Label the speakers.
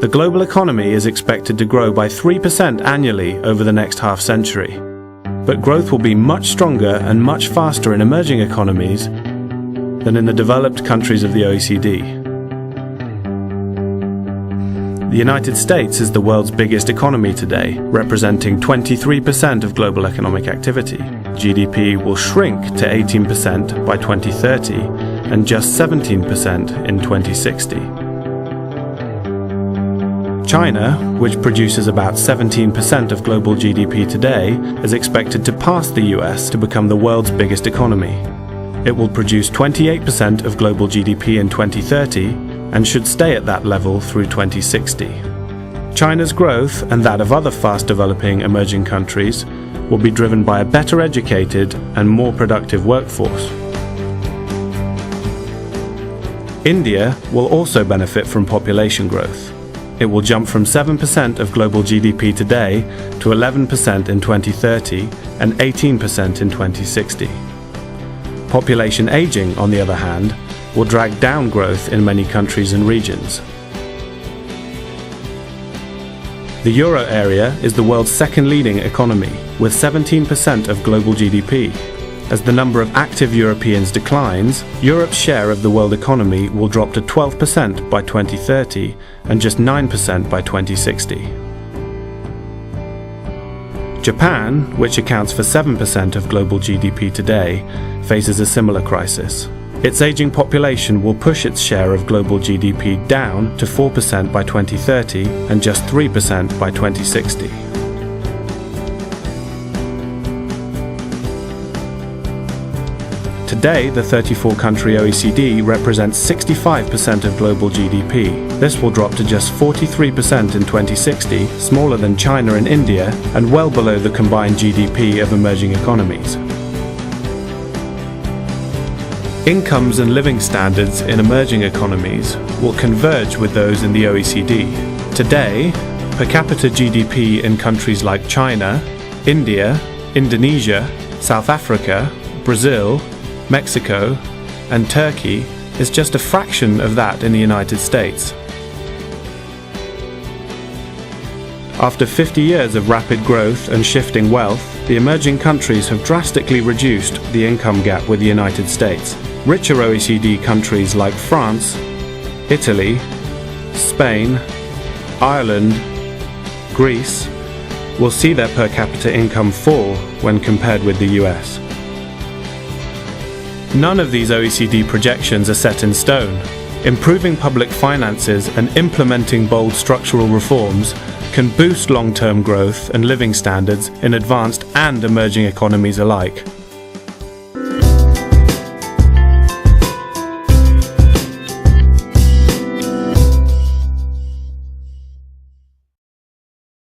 Speaker 1: The global economy is expected to grow by 3% annually over the next half-century. But growth will be much stronger and much faster in emerging economies than in the developed countries of the OECD. The United States is the world's biggest economy today, representing 23% of global economic activity. GDP will shrink to 18% by 2030 and just 17% in 2060. China, which produces about 17% of global GDP today, is expected to pass the US to become the world's biggest economy. It will produce 28% of global GDP in 2030 and should stay at that level through 2060. China's growth, and that of other fast-developing emerging countries, will be driven by a better educated and more productive workforce. India will also benefit from population growth. It will jump from 7% of global GDP today to 11% in 2030 and 18% in 2060. Population aging, on the other hand, will drag down growth in many countries and regions. The euro area is the world's second leading economy, with 17% of global GDP. As the number of active Europeans declines, Europe's share of the world economy will drop to 12% by 2030 and just 9% by 2060. Japan, which accounts for 7% of global GDP today, faces a similar crisis. Its aging population will push its share of global GDP down to 4% by 2030 and just 3% by 2060. Today, the 34-country OECD represents 65% of global GDP. This will drop to just 43% in 2060, smaller than China and India, and well below the combined GDP of emerging economies. Incomes and living standards in emerging economies will converge with those in the OECD. Today, per capita GDP in countries like China, India, Indonesia, South Africa, Brazil, Mexico, and Turkey is just a fraction of that in the United States. After 50 years of rapid growth and shifting wealth, the emerging countries have drastically reduced the income gap with the United States. Richer OECD countries like France, Italy, Spain, Ireland, Greece will see their per capita income fall when compared with the US. None of these OECD projections are set in stone. Improving public finances and implementing bold structural reforms can boost long-term growth and living standards in advanced and emerging economies alike.